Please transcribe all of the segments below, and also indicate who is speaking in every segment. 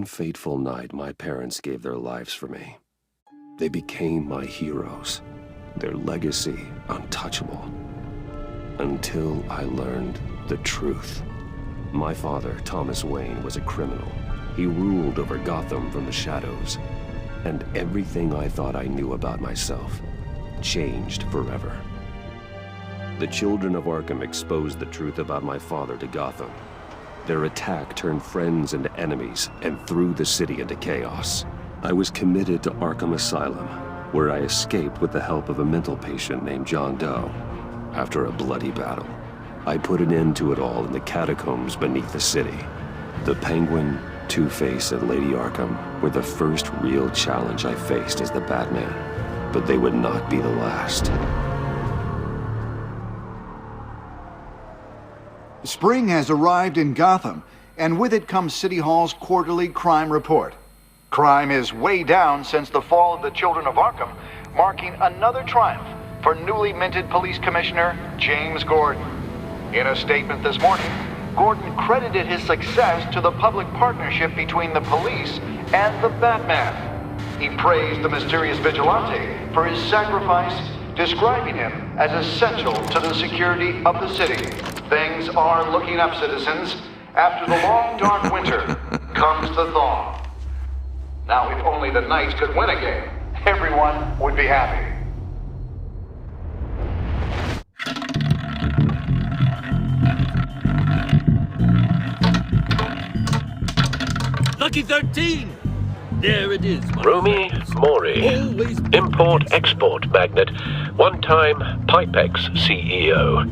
Speaker 1: one fateful night, my parents gave their lives for me. They became my heroes, their legacy untouchable. Until I learned the truth. My father, Thomas Wayne, was a criminal. He ruled over Gotham from the shadows. And everything I thought I knew about myself changed forever. The children of Arkham exposed the truth about my father to Gotham. Their attack turned friends into enemies and threw the city into chaos. I was committed to Arkham Asylum, where I escaped with the help of a mental patient named John Doe. After a bloody battle, I put an end to it all in the catacombs beneath the city. The Penguin, Two-Face, and Lady Arkham were the first real challenge I faced as the Batman, but they would not be the last.
Speaker 2: Spring has arrived in Gotham, and with it comes City Hall's quarterly crime report. Crime is way down since the fall of the Children of Arkham, marking another triumph for newly minted Police Commissioner James Gordon. In a statement this morning, Gordon credited his success to the public partnership between the police and the Batman. He praised the mysterious vigilante for his sacrifice, describing him as essential to the security of the city. Things are looking up, citizens. After the long, dark winter comes the thaw. Now, if only the Knights could win a game, everyone would be happy.
Speaker 3: Lucky 13! There it is.
Speaker 4: Rumi Mori, import-export magnate, one-time Pipex CEO,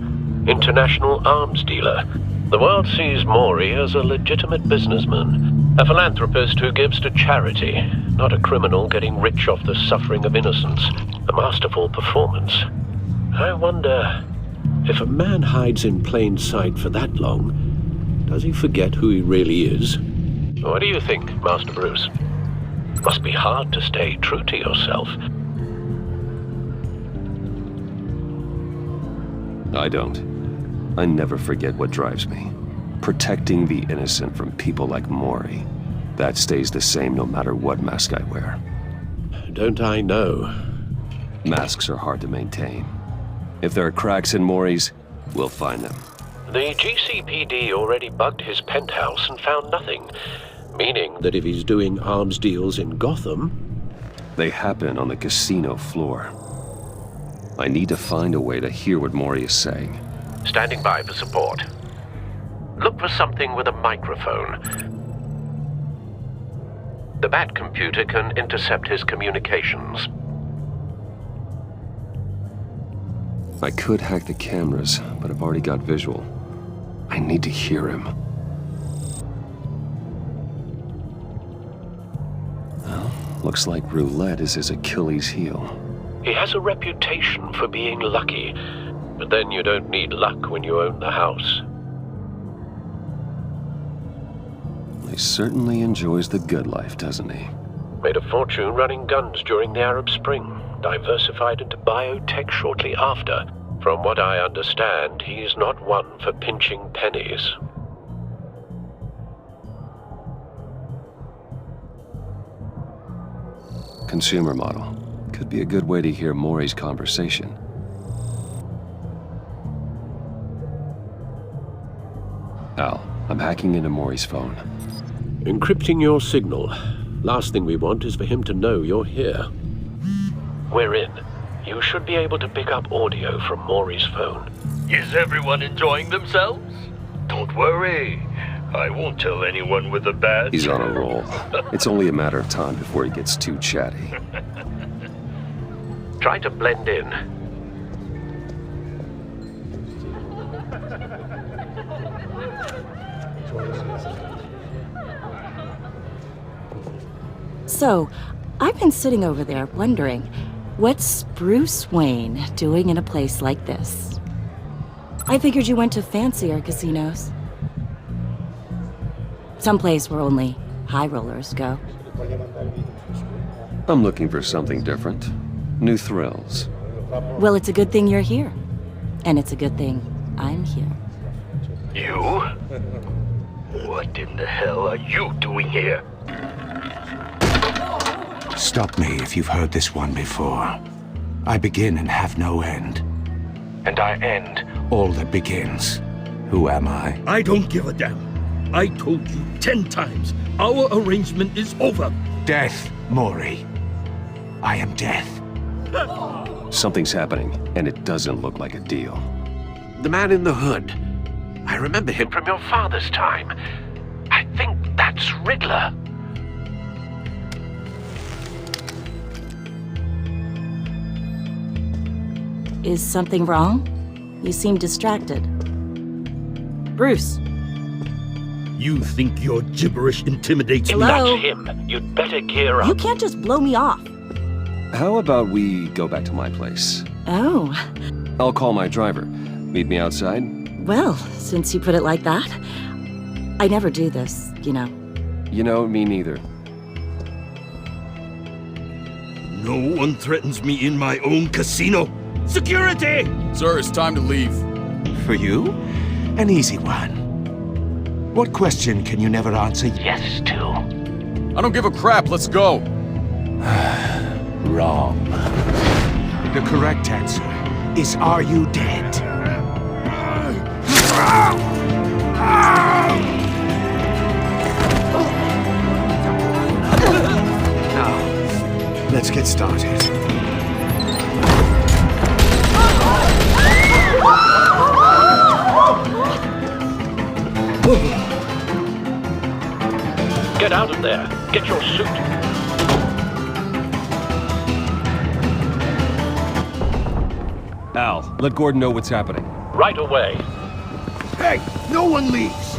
Speaker 4: international arms dealer. The world sees Mori as a legitimate businessman, a philanthropist who gives to charity, not a criminal getting rich off the suffering of innocence. A masterful performance. I wonder, if a man hides in plain sight for that long, does he forget who he really is? What do you think, Master Bruce? Must be hard to stay true to yourself.
Speaker 1: I don't. I never forget what drives me. Protecting the innocent from people like Mori. That stays the same no matter what mask I wear.
Speaker 4: Don't I know?
Speaker 1: Masks are hard to maintain. If there are cracks in Mori's, we'll find them.
Speaker 4: The GCPD already bugged his penthouse and found nothing. Meaning that if he's doing arms deals in Gotham...
Speaker 1: They happen on the casino floor. I need to find a way to hear what Mori is saying.
Speaker 4: Standing by for support. Look for something with a microphone. The Bat computer can intercept his communications.
Speaker 1: I could hack the cameras, but I've already got visual. I need to hear him. Well, looks like roulette is his Achilles heel.
Speaker 4: He has a reputation for being lucky, but then you don't need luck when you own the house.
Speaker 1: He certainly enjoys the good life, doesn't he?
Speaker 4: Made a fortune running guns during the Arab Spring. Diversified into biotech shortly after. From what I understand, he's not one for pinching pennies.
Speaker 1: Consumer model. Could be a good way to hear Mori's conversation. Al, I'm hacking into Mori's phone.
Speaker 4: Encrypting your signal. Last thing we want is for him to know you're here. We're in. You should be able to pick up audio from Mori's phone.
Speaker 3: Is everyone enjoying themselves? Don't worry. I won't tell anyone with a bat.
Speaker 1: He's on a roll. It's only a matter of time before he gets too chatty.
Speaker 4: Try to blend in.
Speaker 5: So, I've been sitting over there wondering, what's Bruce Wayne doing in a place like this? I figured you went to fancier casinos. Someplace where only high rollers go.
Speaker 1: I'm looking for something different. New thrills.
Speaker 5: Well, it's a good thing you're here. And it's a good thing I'm here.
Speaker 3: You? What in the hell are you doing here?
Speaker 6: Stop me if you've heard this one before. I begin and have no end. And I end all that begins. Who am I?
Speaker 3: I don't give a damn. I told you 10 times. Our arrangement is over.
Speaker 6: Death, Maury. I am death.
Speaker 1: Something's happening, and it doesn't look like a deal.
Speaker 4: The man in the hood. I remember him from your father's time. I think that's Riddler.
Speaker 5: Is something wrong? You seem distracted. Bruce.
Speaker 3: You think your gibberish intimidates me?
Speaker 5: Hello?
Speaker 4: That's him. You'd better gear up.
Speaker 5: You can't just blow me off.
Speaker 1: How about we go back to my place?
Speaker 5: Oh.
Speaker 1: I'll call my driver. Meet me outside?
Speaker 5: Well, since you put it like that, I never do this, you know.
Speaker 1: You know, me neither.
Speaker 3: No one threatens me in my own casino. Security!
Speaker 7: Sir, it's time to leave.
Speaker 6: For you? An easy one. What question can you never answer
Speaker 4: Yes to.
Speaker 7: I don't give a crap, let's go.
Speaker 6: wrong? The correct answer is, are you dead? Now, let's get started.
Speaker 4: Get out of there. Get your suit.
Speaker 1: Al, let Gordon know what's happening.
Speaker 4: Right away.
Speaker 3: Hey, no one leaves.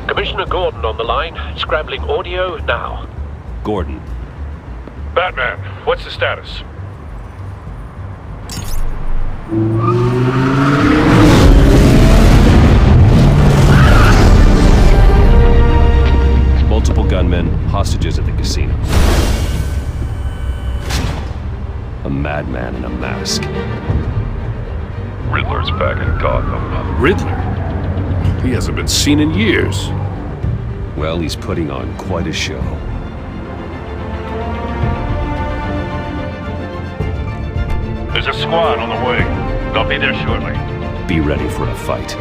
Speaker 4: Commissioner Gordon on the line. Scrambling audio now.
Speaker 1: Gordon.
Speaker 8: Batman, what's the status?
Speaker 1: Multiple gunmen, hostages at the casino. A madman in a mask.
Speaker 8: Riddler's back in Gotham.
Speaker 3: Riddler?
Speaker 8: He hasn't been seen in years.
Speaker 1: Well, he's putting on quite a show.
Speaker 8: There's a squad on the way. They'll be there shortly.
Speaker 1: Be ready for a fight.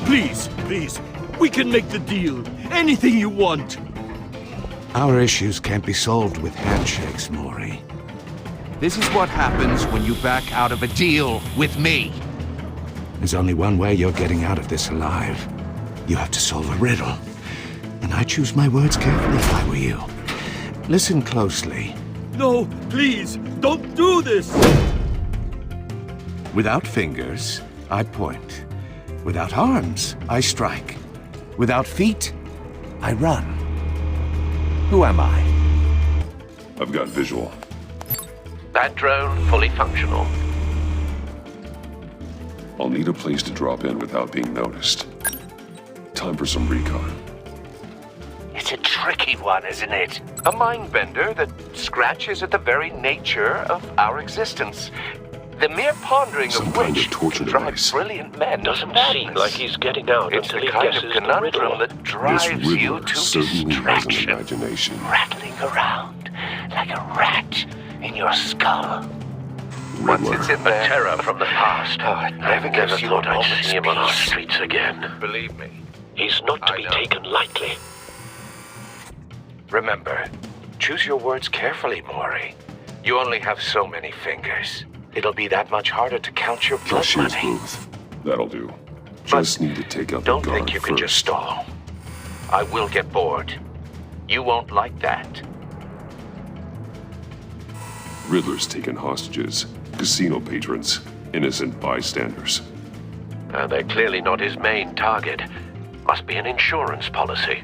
Speaker 3: Please, please, we can make the deal. Anything you want.
Speaker 6: Our issues can't be solved with handshakes, Maury.
Speaker 9: This is what happens when you back out of a deal with me.
Speaker 6: There's only one way you're getting out of this alive. You have to solve a riddle. And I choose my words carefully if I were you. Listen closely.
Speaker 3: No, please, don't do this.
Speaker 6: Without fingers, I point. Without arms, I strike. Without feet, I run. Who am I?
Speaker 8: I've got visual.
Speaker 4: That drone fully functional.
Speaker 8: I'll need a place to drop in without being noticed. Time for some recon.
Speaker 9: It's a tricky one, isn't it? A mind bender that scratches at the very nature of our existence. The mere pondering
Speaker 8: Some
Speaker 9: of
Speaker 8: kind
Speaker 9: which
Speaker 8: of torture
Speaker 9: drives
Speaker 8: device.
Speaker 9: brilliant men
Speaker 4: Doesn't
Speaker 9: to madness.
Speaker 4: seem like he's getting out
Speaker 9: It's
Speaker 4: until
Speaker 9: the
Speaker 4: he
Speaker 9: kind of
Speaker 4: guesses the
Speaker 9: conundrum
Speaker 4: riddle.
Speaker 9: that drives
Speaker 8: This
Speaker 9: you
Speaker 8: Riddler
Speaker 9: to
Speaker 8: certainly has an
Speaker 9: distraction,
Speaker 8: imagination.
Speaker 9: rattling around like a rat in your skull. Once it's in
Speaker 4: A
Speaker 9: there,
Speaker 4: terror from the past.
Speaker 9: it never
Speaker 4: I
Speaker 9: gives
Speaker 4: never
Speaker 9: you
Speaker 4: thought
Speaker 9: a
Speaker 4: I'd
Speaker 9: moment's
Speaker 4: see him on our
Speaker 9: peace.
Speaker 4: streets again.
Speaker 9: Believe me.
Speaker 4: He's not to
Speaker 9: I
Speaker 4: be
Speaker 9: know.
Speaker 4: taken lightly.
Speaker 9: Remember, choose your words carefully, Maury. You only have so many fingers. It'll be that much harder to count your blood
Speaker 8: Cashier's
Speaker 9: money.
Speaker 8: booth. That'll do. Just need to take out the
Speaker 9: Don't
Speaker 8: guard
Speaker 9: think you can just
Speaker 8: first.
Speaker 9: stall. I will get bored. You won't like that.
Speaker 8: Riddler's taken hostages, casino patrons, innocent bystanders.
Speaker 9: They're clearly not his main target. Must be an insurance policy.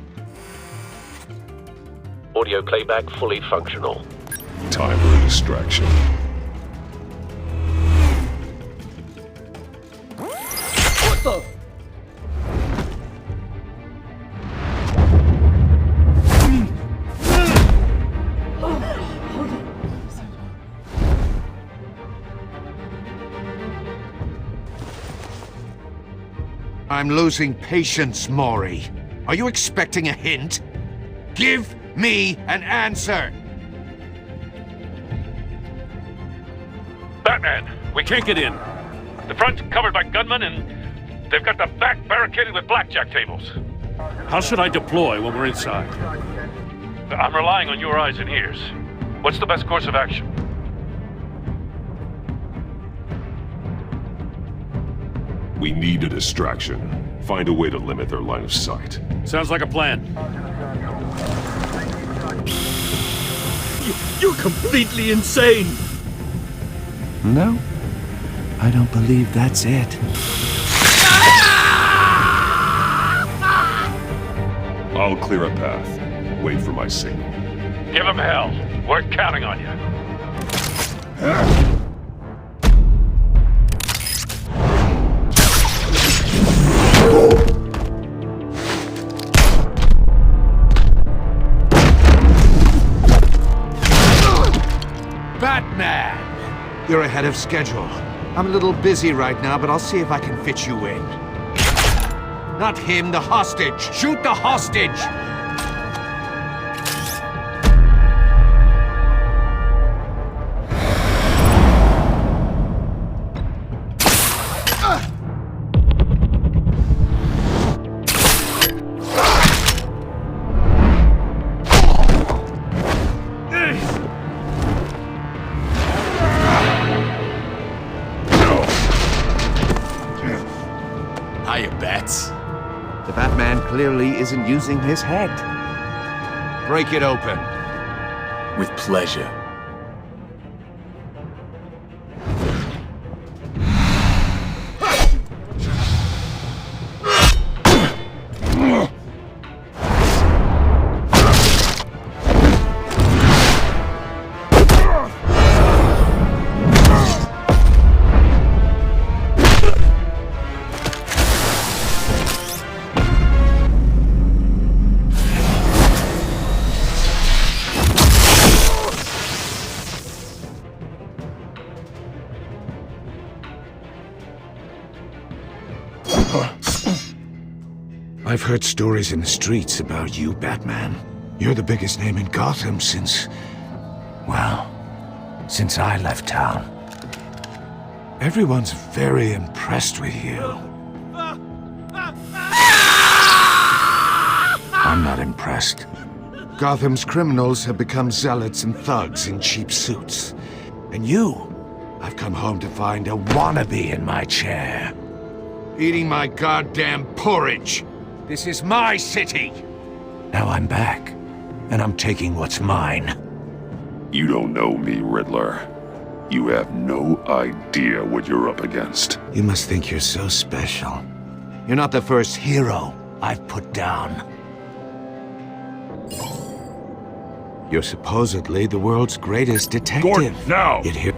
Speaker 9: Audio playback fully functional.
Speaker 8: Time for a distraction.
Speaker 7: What the?
Speaker 6: I'm losing patience, Maury. Are you expecting a hint? Give me an answer!
Speaker 10: Batman, we can't get in. The front's covered by gunmen, and they've got the back barricaded with blackjack tables. How should I deploy when we're inside? I'm relying on your eyes and ears. What's the best course of action?
Speaker 8: We need a distraction. Find a way to limit their line of sight.
Speaker 10: Sounds like a plan. You're completely insane!
Speaker 6: No, I don't believe that's it.
Speaker 8: I'll clear a path. Wait for my signal.
Speaker 10: Give him hell. We're counting on you.
Speaker 6: Batman! You're ahead of schedule. I'm a little busy right now, but I'll see if I can fit you in. Not him, the hostage! Shoot the hostage!
Speaker 7: Hiya, Bats.
Speaker 6: The Batman clearly isn't using his head. Break it open.
Speaker 7: With pleasure.
Speaker 6: I've heard stories in the streets about you, Batman. You're the biggest name in Gotham since I left town. Everyone's very impressed with you. I'm not impressed. Gotham's criminals have become zealots and thugs in cheap suits. And I've come home to find a wannabe in my chair. Eating my goddamn porridge. This is my city! Now I'm back, and I'm taking what's mine.
Speaker 8: You don't know me, Riddler. You have no idea what you're up against.
Speaker 6: You must think you're so special. You're not the first hero I've put down. You're supposedly the world's greatest detective.
Speaker 8: Gordon, now!
Speaker 6: Yet here...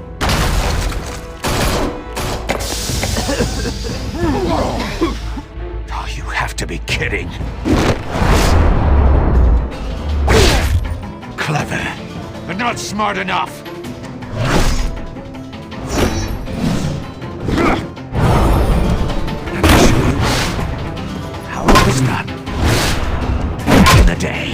Speaker 6: Oh, you have to be kidding. Clever, but not smart enough. And I'll show you how it was done. Back in the day.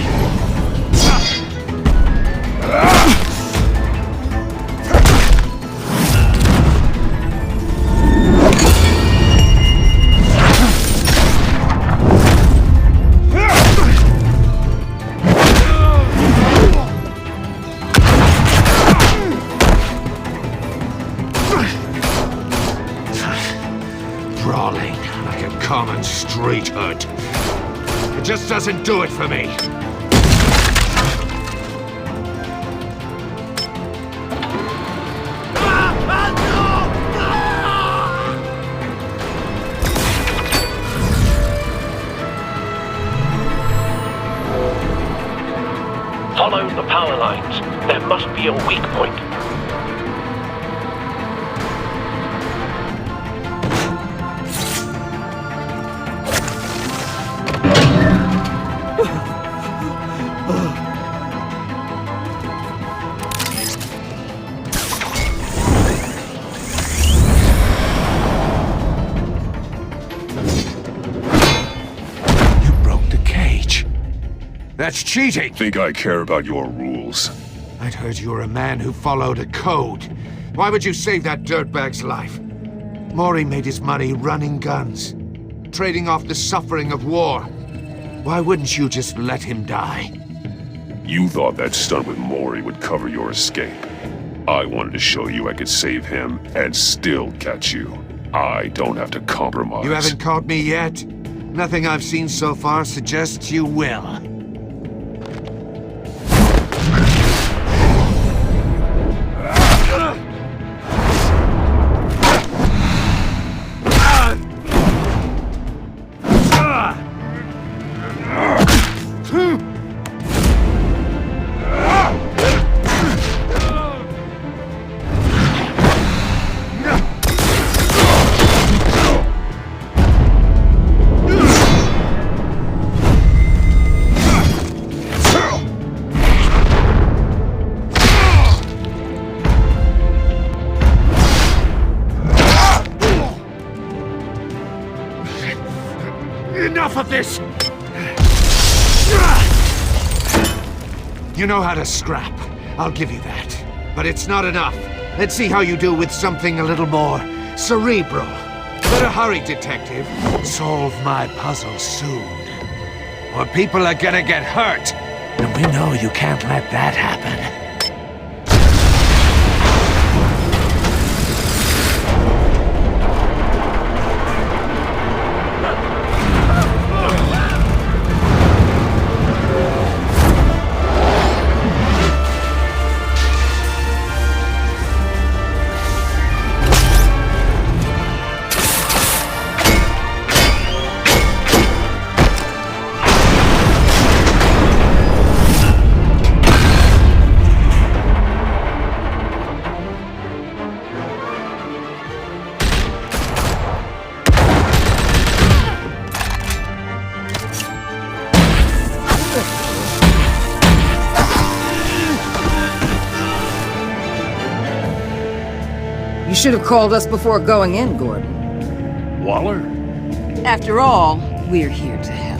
Speaker 6: common street hood. It just doesn't do it for me.
Speaker 4: Follow the power lines. There must be a weak point.
Speaker 6: That's cheating!
Speaker 8: Think I care about your rules?
Speaker 6: I'd heard you were a man who followed a code. Why would you save that dirtbag's life? Maury made his money running guns, trading off the suffering of war. Why wouldn't you just let him die?
Speaker 8: You thought that stunt with Maury would cover your escape. I wanted to show you I could save him and still catch you. I don't have to compromise.
Speaker 6: You haven't caught me yet? Nothing I've seen so far suggests you will. Enough of this! You know how to scrap. I'll give you that. But it's not enough. Let's see how you do with something a little more cerebral. Better hurry, detective. Solve my puzzle soon. Or people are gonna get hurt. And we know you can't let that happen.
Speaker 11: You should have called us before going in, Gordon.
Speaker 10: Waller?
Speaker 11: After all, we're here to help.